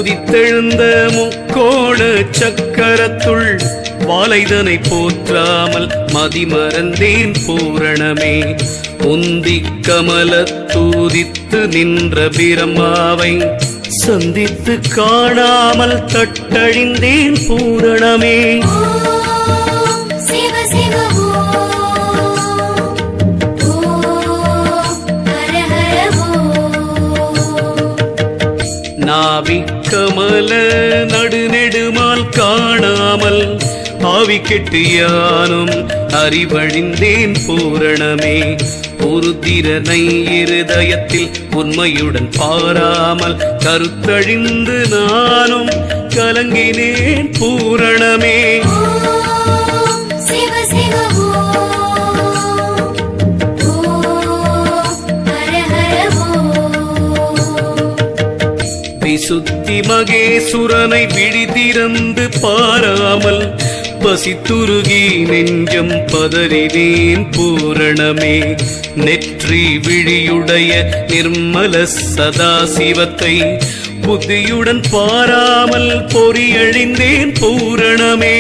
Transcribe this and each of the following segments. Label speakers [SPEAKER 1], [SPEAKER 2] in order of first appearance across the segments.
[SPEAKER 1] உதித்தெழுந்த முக்கோண சக்கரத்துள் வாழைதனை போற்றாமல் மதிமறந்தேன் பூரணமே. உந்திக் கமல தூதித்து நின்ற பிரம்மாவை சந்தித்து காணாமல் தட்டழிந்தேன் பூரணமே. நாவிக்கமல நடுநெடுமால் காணாமல் ஆவி கெட்டு யானும் அறிவழிந்தேன் பூரணமே. உருத்திரனை இருதயத்தில் உண்மையுடன் பாராமல் கருத்தழிந்து நானும் கலங்கினேன் பூரணமே. விசுத்தி மகேசுரனை விழிதிறந்து பாராமல் பசித்துருகி நெஞ்சம் பதறினேன் பூரணமே. நெற்றி விழியுடைய நிர்மல சதாசிவத்தை புத்தியுடன் பாராமல் பொறியழிந்தேன் பூரணமே.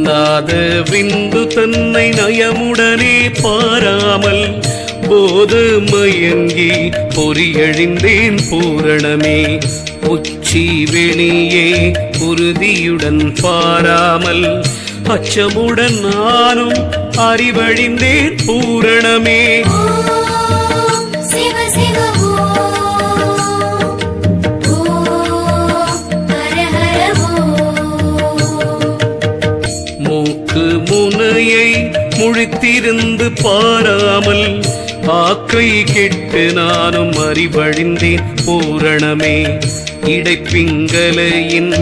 [SPEAKER 1] நாத விந்து தன்னை நயமுடனே பாராமல் போது மயங்கி பொறியழிந்தேன் பூரணமே. உச்சி வெளியே உறுதியுடன் பாராமல் அச்சமுடன் நானும் அறிவழிந்தேன் பூரணமே. மூக்கு முனையை முழித்திருந்து பாராமல் ஆக்கை கெட்டு நானும் அறிவழிந்தேன் பூரணமே. இடைப்பிங்கலையின்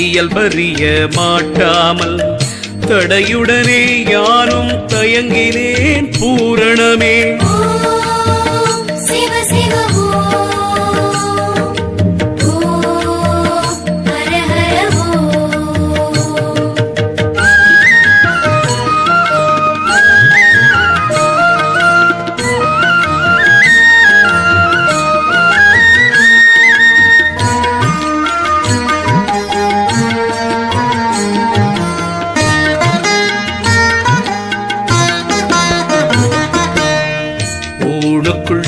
[SPEAKER 1] இயல்பறிய மாட்டாமல் தடையுடனே யானும் தயங்கினேன் பூரணமே.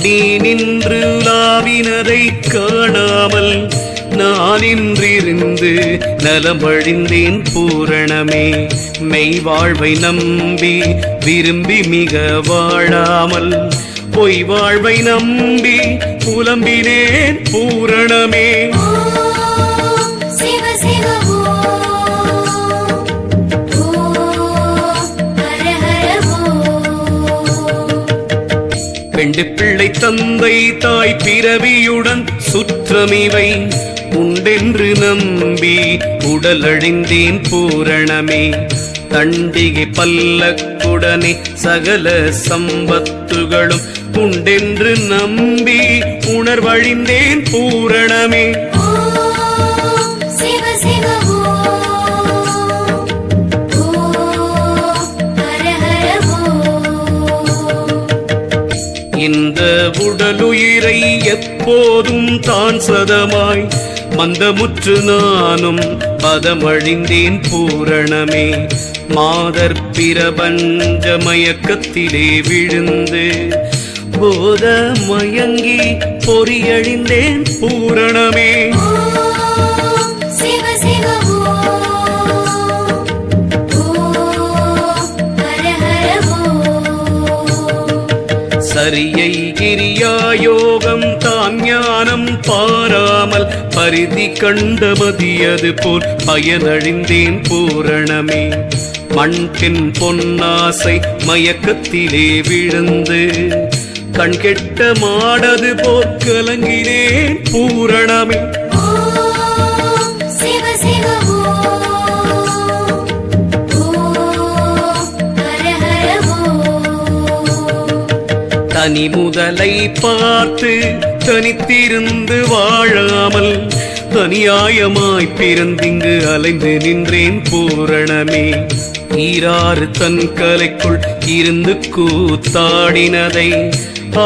[SPEAKER 1] நீ நின்று லாவினரை காணாமல் நான் இன்றிருந்து நலமழிந்தேன் பூரணமே. மெய் வாழ்வை நம்பி விரும்பி மிக வாழாமல் பொய் வாழ்வை நம்பி புலம்பினேன் பூரணமே. பெண்டு பிள்ளை தந்தை தாய் பிறவியுடன் சுற்றமிவை உண்டென்று நம்பி உடலழிந்தேன் பூரணமே. தண்டிகை பல்லக்குடனே சகல சம்பத்துகளும் உண்டென்று நம்பி உணர்வழிந்தேன் பூரணமே. இந்த உடலுயிரை எப்போதும் தான் சதமாய் மந்தமுற்று நானும் பதமழிந்தேன் பூரணமே. மாதர் பிரபஞ்ச மயக்கத்திலே விழுந்து போத மயங்கி பொறியழிந்தேன் பூரணமே. சரியை கிரியாயோகம் தான் ஞானம் பாராமல் பரிதி கண்டமதியது போல் பயனழிந்தேன் பூரணமே. மண்பின் பொன்னாசை மயக்கத்திலே விழுந்து கண்கெட்ட மாடது போல் கலங்கினேன் பூரணமே. தனி முதலை பார்த்து தனித்திருந்து வாழாமல் அநியாயமாய் பிறந்திங்கு அலைந்து நின்றேன் பூரணமே. ஈராறு தன் கலைக்குள் இருந்து கூத்தாடினதை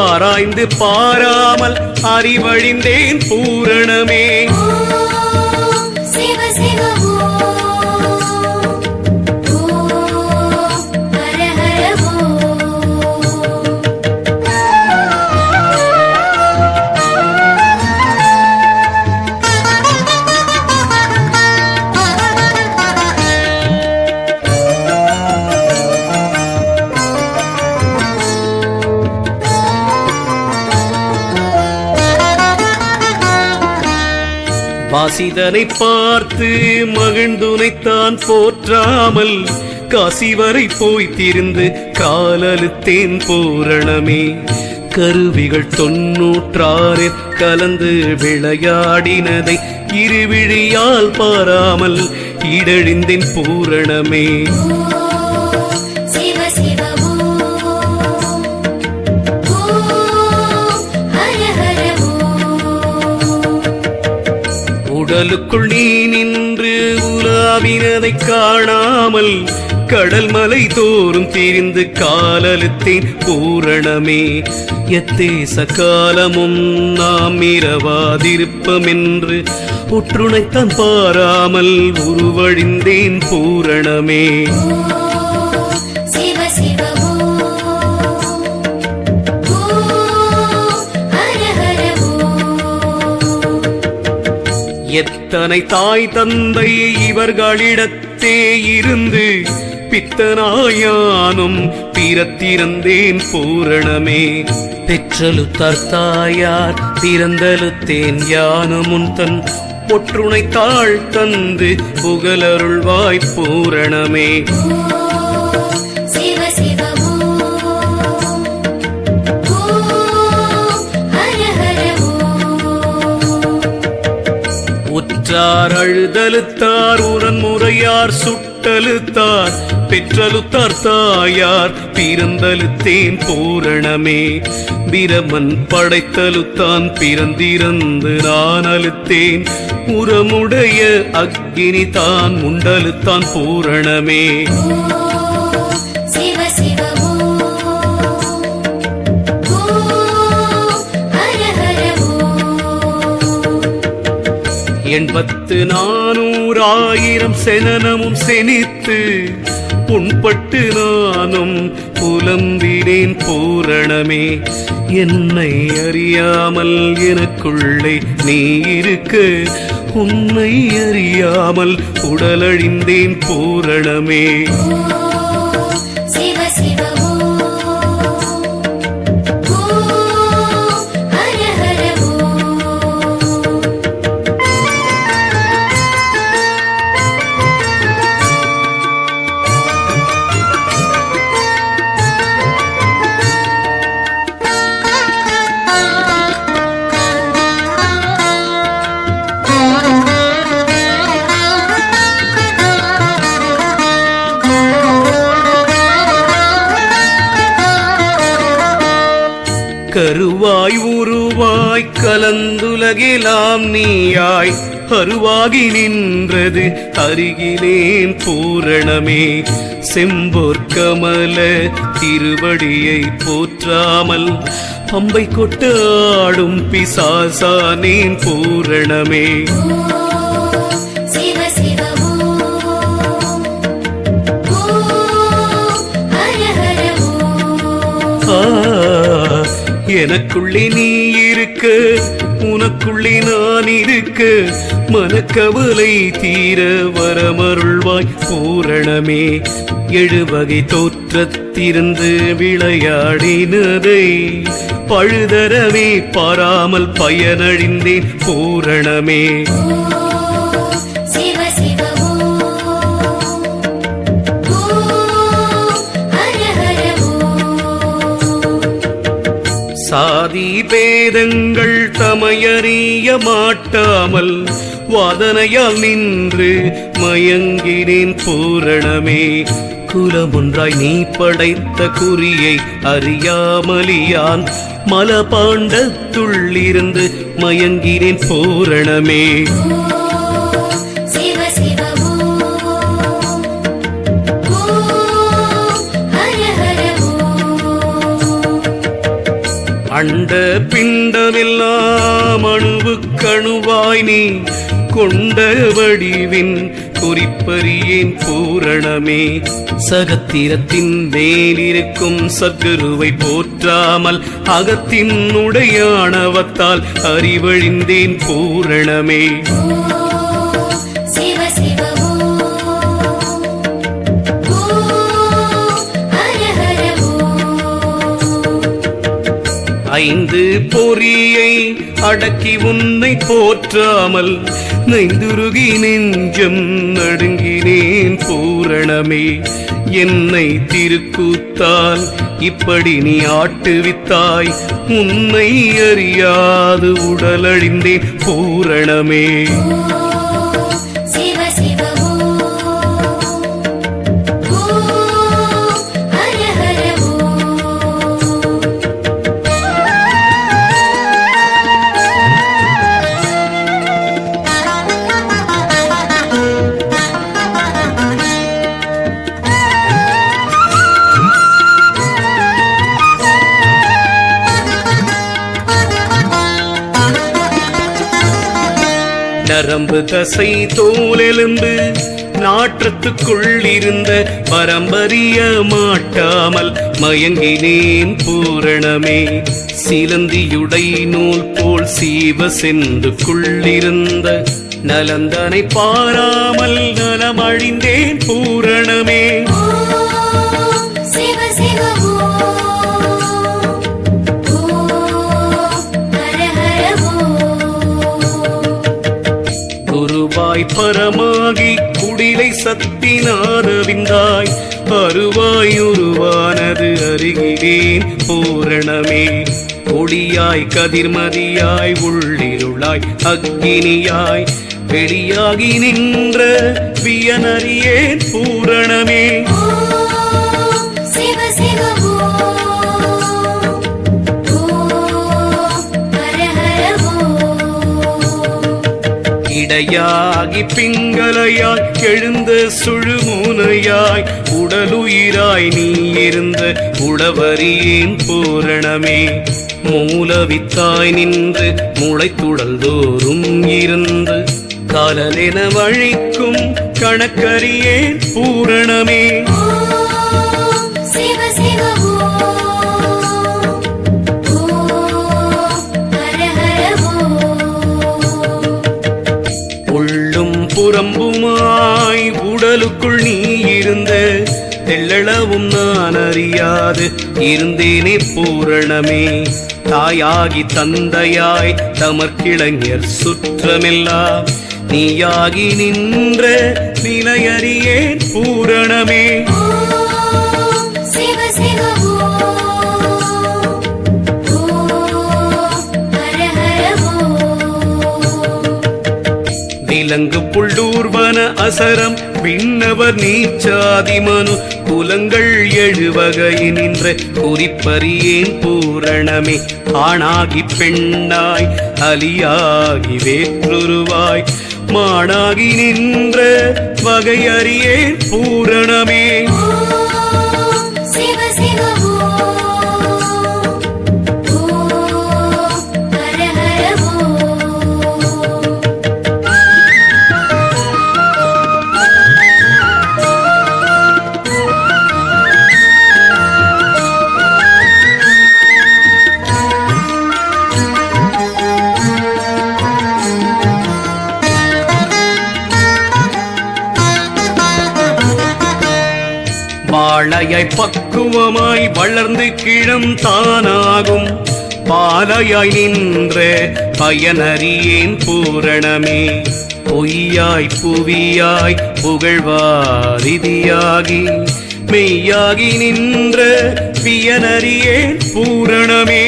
[SPEAKER 1] ஆராய்ந்து பாராமல் அறிவழிந்தேன் பூரணமே.
[SPEAKER 2] சிவ சிவ
[SPEAKER 1] வாசிதனை பார்த்து மகிழ்ந்துனைத்தான் போற்றாமல் காசி வரை போய் திரிந்து காலழுத்தேன் பூரணமே. கருவிகள் 96 கலந்து விளையாடினதை இருவிழியால் பாராமல் இடழிந்தேன் பூரணமே.
[SPEAKER 2] சிவ சிவ
[SPEAKER 1] உடலுக்குள் நீ நின்று உலாவினதை காணாமல் கடல் மலை தோறும் திரிந்து காலழுத்தேன் பூரணமே. எத்தேச காலமும் நாம் இரவாதிருப்பம் என்று உற்றுணைத்தான் பாராமல் உருவழிந்தேன் பூரணமே.
[SPEAKER 2] சிவ சிவ
[SPEAKER 1] எத்தனை தாய் தந்தை இவர்களிடத்தே இருந்து பித்தனாயானும் பிறத்திறந்தேன் பூரணமே. பெற்றலுத்தார் தாயார் பிறந்தலுத்தேன் யானும் உன் தன் ஒற்றுணை தாழ் தந்து புகழருள்வாய் பூரணமே.
[SPEAKER 2] சிவ சிவ
[SPEAKER 1] உற்றார் அழுதலுத்தார் உரன் முறையார் சுட்டலுத்தார் பெற்றலுத்தார் தாயார் பிறந்தலுத்தேன் பூரணமே. பிரமன் படைத்தலுத்தான் பிறந்திறந்து நான் அழுத்தேன் உரமுடைய அக்கினி தான் உண்டலுத்தான் பூரணமே.
[SPEAKER 2] சிவ சிவ
[SPEAKER 1] எண்பத்து 400,000 செனனமும் செனித்து புண்பட்டு நானும் புலம்பினேன் பூரணமே. என்னை அறியாமல் எனக்குள்ளே நீ இருக்க உன்னை அறியாமல் உடலழிந்தேன் பூரணமே.
[SPEAKER 2] சிவ சிவ
[SPEAKER 1] கருவாய் உருவாய் கலந்துலகெலாம் நீயாய் அருவாகி நின்றது அருகிலேன் பூரணமே. செம்போர் கமல திருவடியை போற்றாமல் பம்பை கொட்டாடும் பிசாசானேன் பூரணமே.
[SPEAKER 2] சிவ சிவ
[SPEAKER 1] எனக்குள்ளே நீ இருக்க உனக்குள்ளே நான் இருக்க மனக்கவலை தீர வரமருள்வாய் பூரணமே. 7 வகை தோற்றத்திருந்து விளையாடினதை பழுதரவே பாராமல் பயனழிந்தேன் பூரணமே.
[SPEAKER 2] சிவ சிவ
[SPEAKER 1] சாதி பேதங்கள் தமையறிய மாட்டாமல் வாதனையால் நின்று மயங்கினேன் பூரணமே. குலமொன்றாய் நீ படைத்த குறியை அறியாமலியான் மலபாண்டத்துள்ளிருந்து மயங்கினேன் பூரணமே.
[SPEAKER 2] சிவ சிவ
[SPEAKER 1] அண்ட பிண்டமெல்லாம் அணுவுக்கணுவாய் நீ கொண்ட வடிவின் குறிப்பறியேன் பூரணமே. சகத்திரத்தின் மேலிருக்கும் சத்குருவை போற்றாமல் அகத்தின் உடையானவத்தால் அறிவழிந்தேன் பூரணமே. ஐந்து பொறியை அடக்கி உன்னை போற்றாமல் நைந்துருகி நெஞ்சம் நடுங்கினேன் பூரணமே. என்னை திருக்கூத்தால் இப்படி நீ ஆட்டுவித்தாய், உன்னை அறியாது உடலழிந்தேன் பூரணமே. நரம்பு தசை தோலெலும்பு நாற்றத்துக்குள் இருந்த பரம்பரிய மாட்டாமல் மயங்கினேன் பூரணமே. சிலந்தியுடை நூல் போல் சீவ செந்துக்குள்ளிருந்த நலந்தனை பாராமல் நலமழிந்தேன் பூரணமே. பரமாகி குடிலை சத்தினாரவிந்தாய் அருவாய் உருவானது அருகிலேன் பூரணமே. கொடியாய் கதிர்மதியாய் உள்ளிருளாய் அக்கினியாய் வெளியாகி நின்ற வியனறியேன் பூரணமே. இடையாகி பிங்களையாய் எழுந்த சுழுமுனையாய் உடலுயிராய் நீ இருந்த உடவரியேன் பூரணமே. மூலவித்தாய் நின்று முளைத்துடல் தோறும் இருந்து காலலென வழிக்கும் கணக்கறியேன் பூரணமே. புறம்புமாய் உடலுக்குள் நீ இருந்த தெள்ளளவும் நான் அறியாது இருந்தேனே பூரணமே. தாயாகி தந்தையாய் தமர்கிளைஞர் சுற்றமெல்லாம் நீயாகி நின்ற நிலையறியேன் பூரணமே. விலங்கு புள்ளூர்வன அசரம் விண்ணவர் நீச்சாதி மனு குலங்கள் எழுவகை நின்ற குறிப்பறியேன் பூரணமே. ஆணாகி பெண்ணாய் அலியாகி வேற்றுருவாய் மாணாகி நின்ற வகையறியேன் பூரணமே. வாழையாய் பக்குவமாய் வளர்ந்து கிழம் தானாகும் பாலையாய் நின்ற பயனறியேன் பூரணமே. பொய்யாய் புவியாய் புகழ்வாரிதியாகி மெய்யாகி நின்ற பியனறியேன் பூரணமே.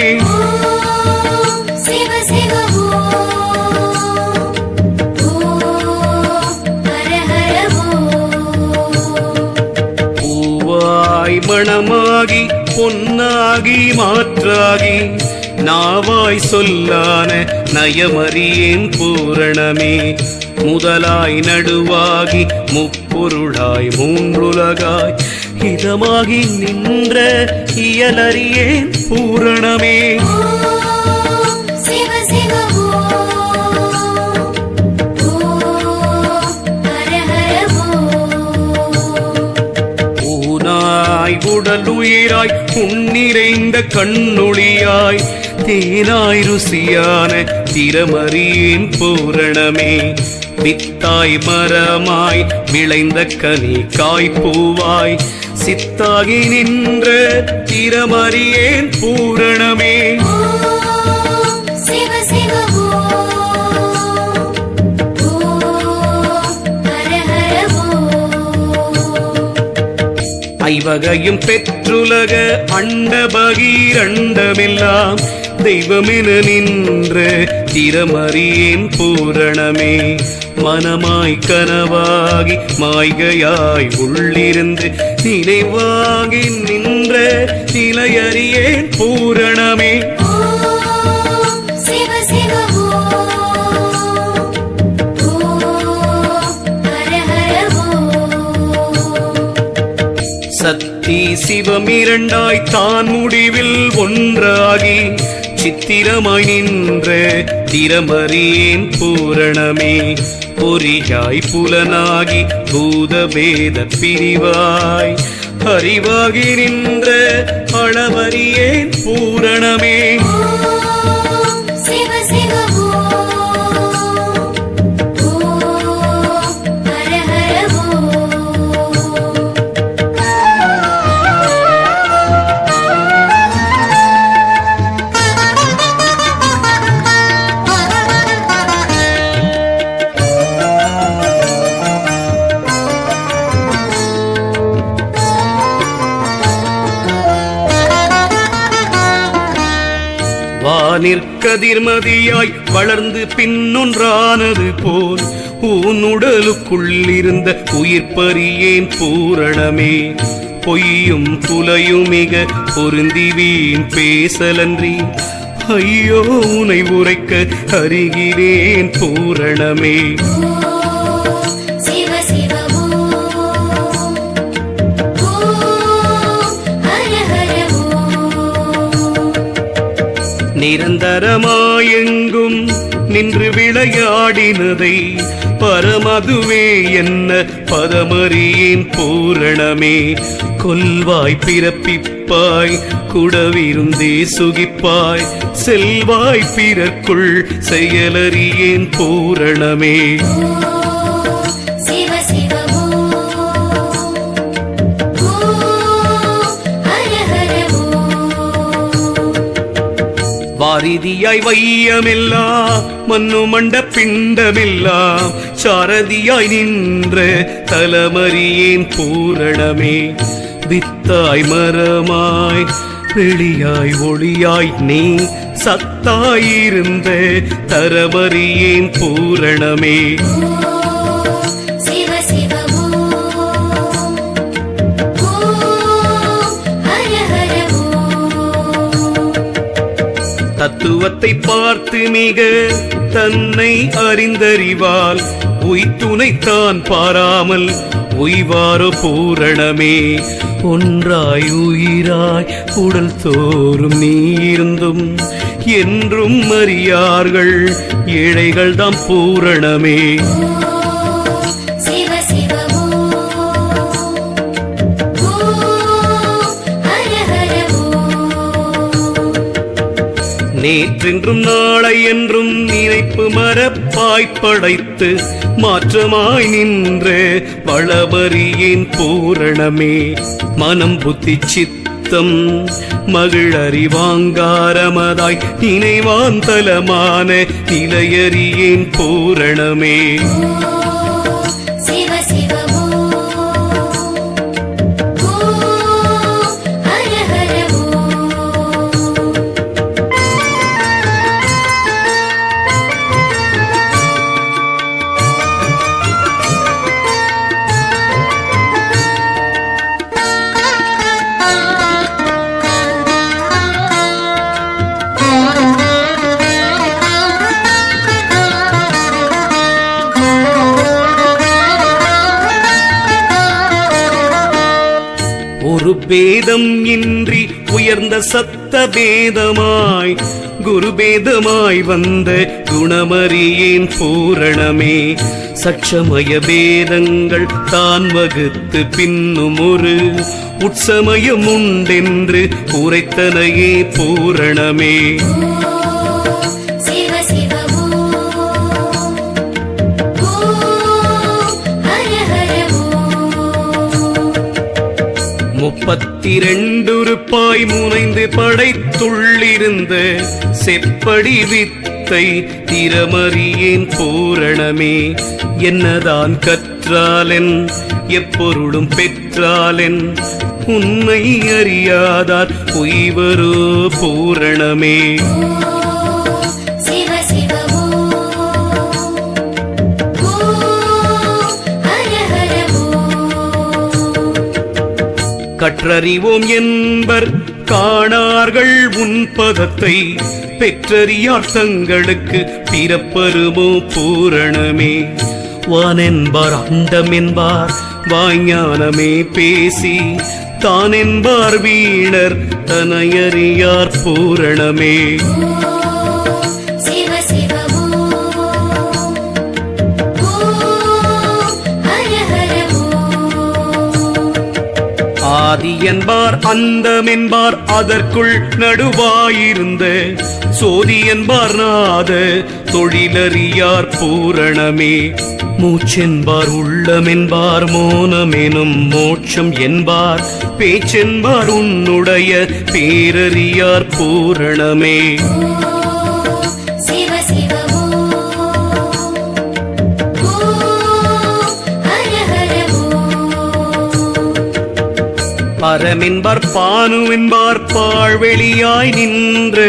[SPEAKER 1] மணமாகி பொன்னாகி மாற்றாகி நாவாய் சொல்லான நயமறியேன் பூரணமே. முதலாய் நடுவாகி முப்பொருளாய் மூன்றுலகாய் இதமாகி நின்ற இயலறியேன் பூரணமே. உடலுயிராய் உன்னிறைந்த கண்ணொளியாய் தேனாய் ருசியான திறமறியேன் பூரணமே. வித்தாய் மரமாய் விளைந்த கனி காய்ப்பூவாய் சித்தாகி நின்ற திறமறியேன் பூரணமே. ஐவகையும் பெற்றுலக அண்ட பகீரண்டமெல்லாம் தெய்வமென நின்ற திறமறியேன் பூரணமே. மனமாய் கனவாகி மாய்கையாய் உள்ளிருந்து நினைவாகி நின்ற நிலையறியேன் பூரணமே. சக்தி சிவம் இரண்டாய் தான் முடிவில் ஒன்றாகி சித்திரமாய் நின்ற திறமறியேன் பூரணமே. பொறியாய் புலனாகி பூதபேத பிரிவாய் அறிவாகி நின்ற அளவறியேன் பூரணமே. நிற்கதிர்மதியாய் வளர்ந்து பின்னொன்றானது போல் ஊனுடலுக்குள்ளிருந்த உயிர்ப்பறியேன் பூரணமே. பொய்யும் புலையுமிக பொருந்தி வீண் பேசலன்றி ஐயோ உனை உரைக்க அறிகிறேன் பூரணமே. நிரந்தரமாயெங்கும் நின்று விளையாடினதை பரமதுவே என்ன பதமறியேன் பூரணமே. கொல்வாய் பிறப்பிப்பாய் குடவிருந்தே சுகிப்பாய் செல்வாய் பிறர்க்குள் செயலறியேன் பூரணமே. வாரிதியாய் வையமெல்லாம் மண்ணு மண்ட பிண்டமெல்லாம் சாரதியாய் நின்ற தலமறியேன் பூரணமே. வித்தாய் மரமாய் வெளியாய் ஒளியாய் நீ சத்தாயிருந்த தரமறியேன் பூரணமே. தத்துவத்தை பார்த்து மிக தன்னை அறிந்தறிவால் உய்துணைத்தான் பாராமல் உய்வாரோ பூரணமே. ஒன்றாய் உயிராய் உடல் தோறும் நீர்ந்தும் என்றும் அறியார்கள் ஏழைகள் தாம் பூரணமே. நேற்றென்றும் நாளை என்றும் நினைப்பு மரப்பாய் படைத்து மாற்றமாய் நின்ற வளபரியேன் பூரணமே. மனம் புத்தி சித்தம் மகிழறிவாங்காரமதாய் நினைவாந்தலமான நிலையறியேன் பூரணமே. பேதம் இன்றி உயர்ந்த சத்த பேதமாய் குரு பேதமாய் வந்த குணமறியேன் பூரணமே. சட்சமய பேதங்கள் தான் வகுத்து பின்னும் ஒரு உட்சமயம் உண்டென்று உரைத்தனையே பூரணமே. முப்பத்திரண்டுருப்பாய் முனைந்து படைத்துள்ளிருந்த செப்படி வித்தை திறமறியேன் பூரணமே. என்னதான் கற்றாலென் எப்பொருளும் பெற்றாலென் உன்னை அறியாதார் உய்வரோ பூரணமே. கற்றறிவோம் என்பர் காணார்கள் உன் பதத்தை பெற்றறியார் தங்களுக்கு பிறப்பருமோ பூரணமே. வானென்பார் அண்டம் என்பார் வாய்ஞானமே பேசி தானென்பார் வீணர் தனையறியார் பூரணமே. ஆதி என்பார் அந்தமென்பார் அதற்குள் நடுவாயிருந்த சோதி என்பார் நாத தொழிலறியார் பூரணமே. மூச்சென்பார் உள்ளமென்பார் மோனமெனும் மோட்சம் என்பார் பேச்சென்பார் உன்னுடைய பேரறியார் பூரணமே. பரமென்பார் பானுவென்பார் பாழ்வெளியாய் நின்று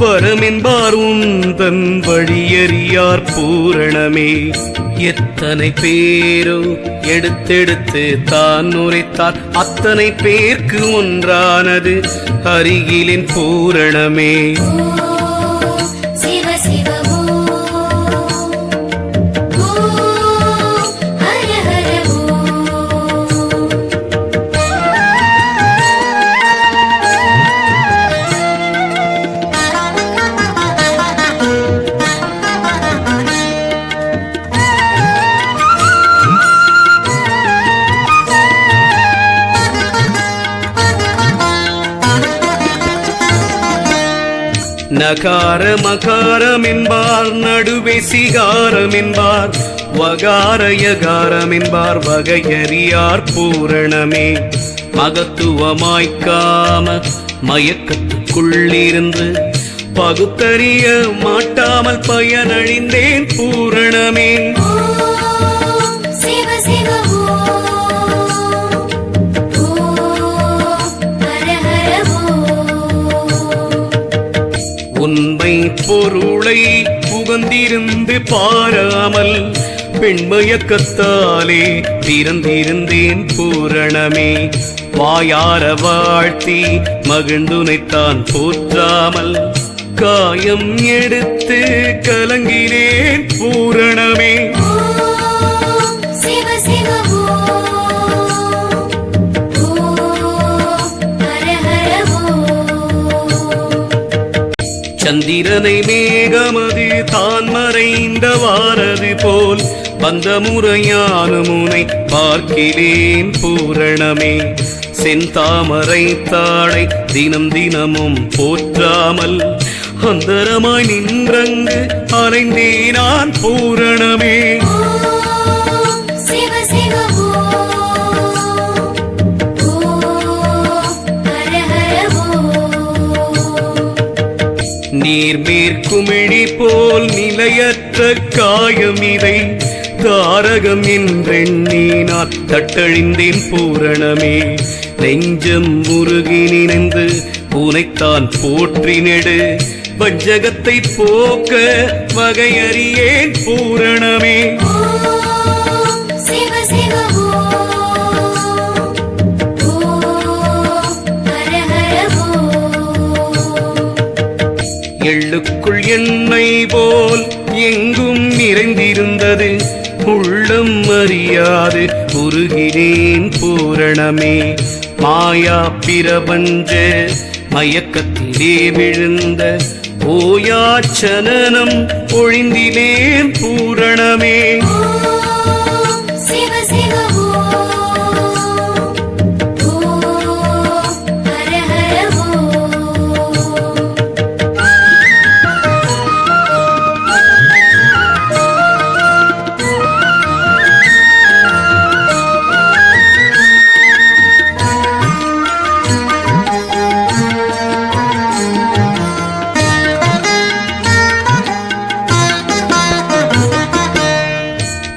[SPEAKER 1] வரமென்பார் உந்தன் வழியறியார் பூரணமே. எத்தனை பேரோ எடுத்தெடுத்து தான் உரைத்தார் அத்தனை பேர்க்கு ஒன்றானது அருகிலின் பூரணமே. நகார மகாரம் என்பார் நடுவே சிகாரம் என்பார் வகார யகாரம் என்பார் வகையறியார் பூரணமே. மகத்துவமாய்க்காம மயக்கத்துக்குள்ளிருந்து பகுத்தறிய மாட்டாமல் பயனழிந்தேன் பூரணமே. உண்மை பொருளை புகந்திருந்து பாராமல் பெண்மயக்கத்தாலே பிறந்திருந்தேன் பூரணமே. வாயார வாழ்த்தி மகிழ்ந்துனைத்தான் போற்றாமல் காயம் எடுத்து கலங்கினேன் பூரணமே. சந்திரனை மேகமது தான் மறைந்தவாரது போல் வந்த முறையான முனை பார்க்கிறேன் பூரணமே. செந்தாமரை தாளை தினம் தினமும் போற்றாமல் அந்தரமாய் நின்றங்கு அலைந்தேனான் பூரணமே. நீர்மேற்குமிழி போல் நிலையற்ற காயம் இதை தாரகம் என்றெண்ணினான் தட்டழிந்தேன் பூரணமே. நெஞ்சம் முருகி நினைந்து உனைத்தான் போற்றி நெடு வஞ்சகத்தை போக்க வகையறியேன் பூரணமே. எள்ளுக்குள் எண்ணெய் போல் எங்கும் நிறைந்திருந்தது உள்ளம் அறியாது உருகினேன் பூரணமே. மாயா பிரபஞ்ச மயக்கத்திலே விழுந்த ஓயாச்சலனம் ஒழிந்திலேன் பூரணமே.
[SPEAKER 2] சிவ சிவ ஹர ஹர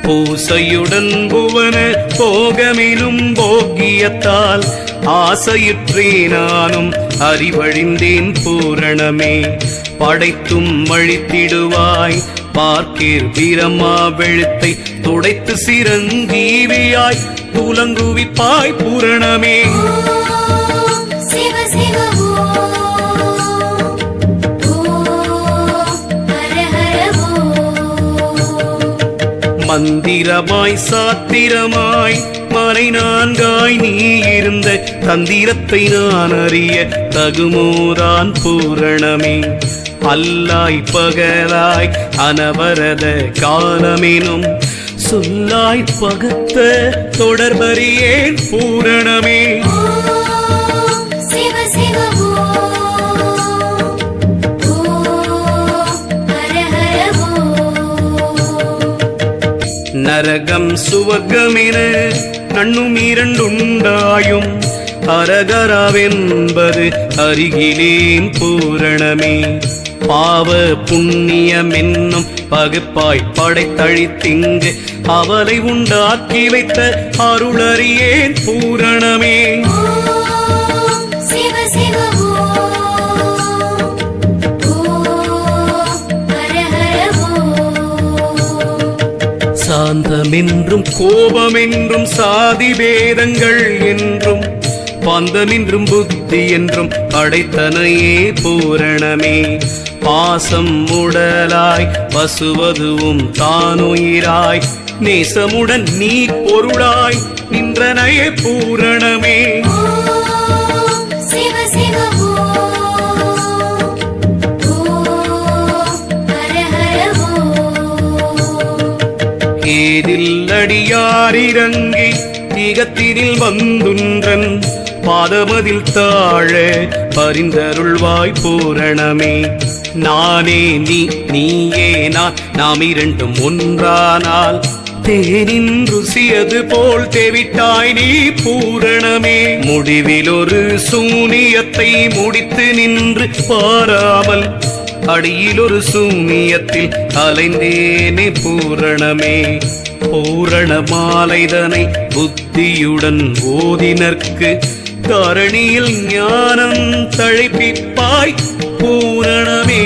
[SPEAKER 1] பூசையுடன் புவன போகமெனும் போக்கியத்தால் ஆசையுற்றே நானும் அறிவழிந்தேன் பூரணமே. படைத்தும் அழித்திடுவாய் பார்க்கீர் பிரம்மா வெளுத்தை துடைத்து சிரஞ்சீவியாய் துலங்குவிப்பாய் பூரணமே.
[SPEAKER 2] சிவ சிவ
[SPEAKER 1] மந்திரமாய் சாத்திரமாய் மறை நான்காய் நீ இருந்த தந்திரத்தை நான் அறிய தகுமோதான் பூரணமே. அல்லாய் பகலாய் அனவரத காலமெனும் சொல்லாய் பகத்த தொடர்பறியேன் பூரணமே.
[SPEAKER 2] சிவ சிவ
[SPEAKER 1] நரகம் சுவர்க்கமென கண்ணும் இரண்டுண்டாயும் அரகராவென்பது அருகிலேன் பூரணமே. பாவ புண்ணியமென்னும் பகுப்பாய் படைத்தழித்திங்கு அவளை உண்டாக்கி வைத்த அருளறியேன் பூரணமே.
[SPEAKER 2] சிவ சிவ
[SPEAKER 1] சாந்தமென்றும் கோபமென்றும் சாதி பேதங்கள் என்றும் பந்தமென்றும் புத்தி என்றும் படைத்தனையே பூரணமே. பாசம் உடலாய் பசுவதுவும் தானுயிராய் நேசமுடன் நீ பொருளாய் நின்றனையே பூரணமே.
[SPEAKER 2] சிவ சிவ
[SPEAKER 1] ஏதில் அடியாரிறங்கி திகத்தினில் வந்துன்றன் பாதமதில் தாழ பரிந்தருள்வாய் பூரணமே. நானே நீ நீயே நான் நாம் இரண்டும் ஒன்றானால் தேனின் ருசியது போல் தேவிட்டாய் நீ பூரணமே. முடிவில் ஒரு சூனியத்தை முடித்து நின்று பாராமல் அடியில் ஒரு சூனியத்தில் அலைந்தேனே பூரணமே. பூரண மாலைதனை புத்தியுடன் ஓதினர்க்கு தரணியில் ஞானம் தழைப்பிப்பாய் பூரணமே.